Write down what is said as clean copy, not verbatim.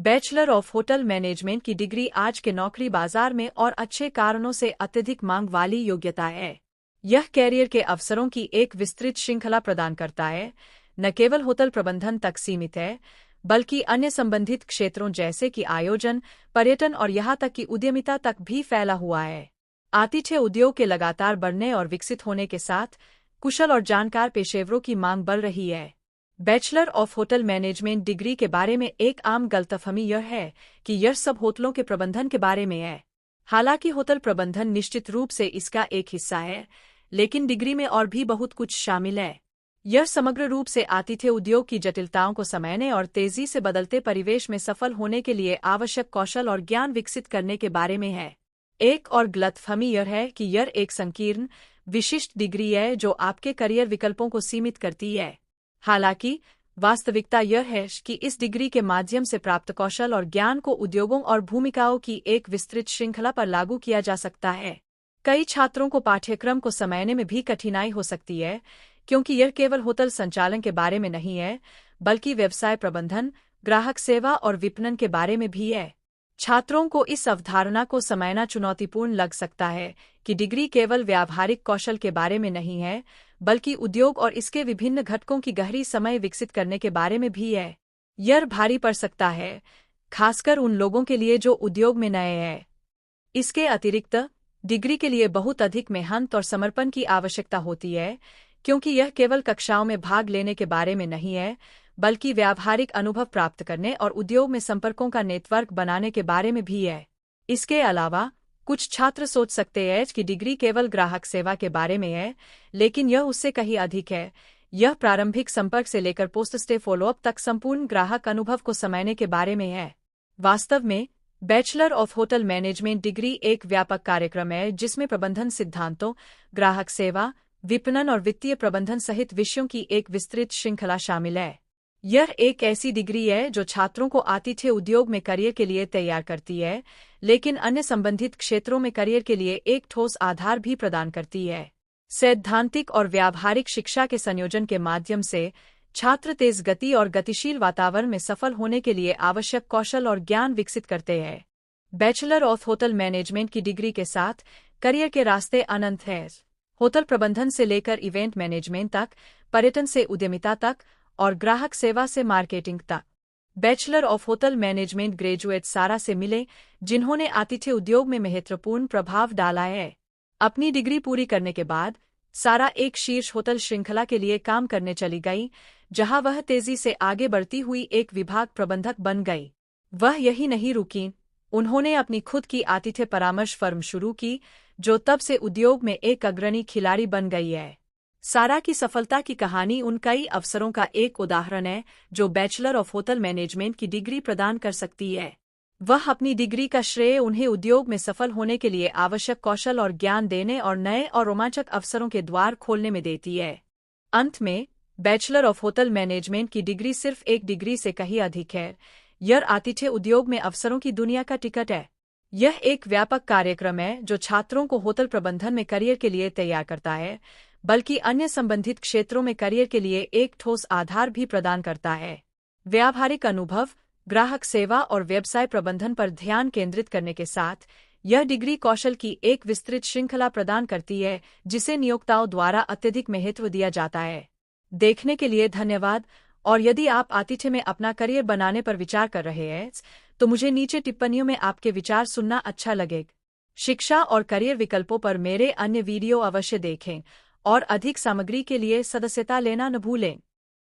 Bachelor of hotel management की degree आज के नौकरी बाजार में और अच्छे कारणों से अत्यधिक मांग वाली योग्यता है। यह कैरियर के अवसरों की एक विस्तृत श्रृंखला प्रदान करता है, न केवल होटल प्रबंधन तक सीमित है, बल्कि अन्य संबंधित क्षेत्रों जैसे कि आयोजन, पर्यटन और यहाँ तक कि उद्यमिता तक भी फैला हुआ है। आतिथ्य उद्योग के लगातार बढ़ने और विकसित होने के साथ कुशल और जानकार पेशेवरों की मांग बढ़ रही है। Bachelor of hotel management degree के बारे में एक आम गलतफहमी यह है कि यह सब होटलों के प्रबंधन के बारे में है। हालांकि होटल प्रबंधन निश्चित रूप से इसका एक हिस्सा है, लेकिन डिग्री में और भी बहुत कुछ शामिल है। यह समग्र रूप से आतिथ्य उद्योग की जटिलताओं को समझने और तेजी से बदलते परिवेश में सफल होने के लिए आवश्यक कौशल और ज्ञान विकसित करने के बारे में है। एक और गलतफहमी यह है कि यह एक संकीर्ण, विशिष्ट डिग्री है जो आपके करियर विकल्पों को सीमित करती है। हालांकि वास्तविकता यह है कि इस डिग्री के माध्यम से प्राप्त कौशल और ज्ञान को उद्योगों और भूमिकाओं की एक विस्तृत श्रृंखला पर लागू किया जा सकता है। कई छात्रों को पाठ्यक्रम को समझने में भी कठिनाई हो सकती है, क्योंकि यह केवल होटल संचालन के बारे में नहीं है, बल्कि व्यवसाय प्रबंधन, ग्राहक सेवा और विपणन के बारे में भी है। छात्रों को इस अवधारणा को समझना चुनौतीपूर्ण लग सकता है कि डिग्री केवल व्यावहारिक कौशल के बारे में नहीं है, बल्कि उद्योग और इसके विभिन्न घटकों की गहरी समझ विकसित करने के बारे में भी है। यह भारी पड़ सकता है, खासकर उन लोगों के लिए जो उद्योग में नए हैं। इसके अतिरिक्त डिग्री के लिए बहुत अधिक मेहनत और समर्पण की आवश्यकता होती है, क्योंकि यह केवल कक्षाओं में भाग लेने के बारे में नहीं है, बल्कि व्यावहारिक अनुभव प्राप्त करने और उद्योग में संपर्कों का नेटवर्क बनाने के बारे में भी है। इसके अलावा कुछ छात्र सोच सकते हैं कि डिग्री केवल ग्राहक सेवा के बारे में है, लेकिन यह उससे कहीं अधिक है। यह प्रारंभिक संपर्क से लेकर पोस्ट स्टे फॉलोअप तक संपूर्ण ग्राहक अनुभव को समझने के बारे में है। वास्तव में bachelor of hotel management degree एक व्यापक कार्यक्रम है जिसमें प्रबंधन सिद्धांतों, ग्राहक सेवा, विपणन और वित्तीय प्रबंधन सहित विषयों की एक विस्तृत श्रृंखला शामिल है। यह एक ऐसी डिग्री है जो छात्रों को आतिथ्य उद्योग में करियर के लिए तैयार करती है, लेकिन अन्य संबंधित क्षेत्रों में करियर के लिए एक ठोस आधार भी प्रदान करती है। सैद्धांतिक और व्यावहारिक शिक्षा के संयोजन के माध्यम से छात्र तेज गति और गतिशील वातावरण में सफल होने के लिए आवश्यक कौशल और ज्ञान विकसित करते हैं। बैचलर ऑफ होटल मैनेजमेंट की डिग्री के साथ करियर के रास्ते अनंत हैं। होटल प्रबंधन से लेकर इवेंट मैनेजमेंट तक, पर्यटन से उद्यमिता तक और ग्राहक सेवा से मार्केटिंग तक। Bachelor of hotel management graduate सारा से मिले जिन्होंने आतिथ्य उद्योग में महत्वपूर्ण प्रभाव डाला है। अपनी डिग्री पूरी करने के बाद सारा एक शीर्ष होटल श्रृंखला के लिए काम करने चली गई, जहां वह तेजी से आगे बढ़ती हुई एक विभाग प्रबंधक बन गई। वह यही नहीं रुकी, उन्होंने अपनी खुद की आतिथ्य परामर्श फर्म शुरू की, जो तब से उद्योग में एक अग्रणी खिलाड़ी बन गई है। सारा की सफलता की कहानी उन कई अवसरों का एक उदाहरण है जो बैचलर ऑफ होटल मैनेजमेंट की डिग्री प्रदान कर सकती है। वह अपनी डिग्री का श्रेय उन्हें उद्योग में सफल होने के लिए आवश्यक कौशल और ज्ञान देने और नए और रोमांचक अवसरों के द्वार खोलने में देती है। अंत में, बैचलर ऑफ होटल मैनेजमेंट की डिग्री सिर्फ एक डिग्री से कहीं अधिक है। यह आतिथ्य उद्योग में अवसरों की दुनिया का टिकट है। यह एक व्यापक कार्यक्रम है जो छात्रों को होटल प्रबंधन में करियर के लिए तैयार करता है, बल्कि अन्य संबंधित क्षेत्रों में करियर के लिए एक ठोस आधार भी प्रदान करता है। व्यावहारिक अनुभव, ग्राहक सेवा और व्यवसाय प्रबंधन पर ध्यान केंद्रित करने के साथ यह डिग्री कौशल की एक विस्तृत श्रृंखला प्रदान करती है जिसे नियोक्ताओं द्वारा अत्यधिक महत्व दिया जाता है। देखने के लिए धन्यवाद, और यदि आप आतिथ्य में अपना करियर बनाने पर विचार कर रहे हैं तो मुझे नीचे टिप्पणियों में आपके विचार सुनना अच्छा लगेगा। शिक्षा और करियर विकल्पों पर मेरे अन्य वीडियो अवश्य देखें और अधिक सामग्री के लिए सदस्यता लेना न भूलें।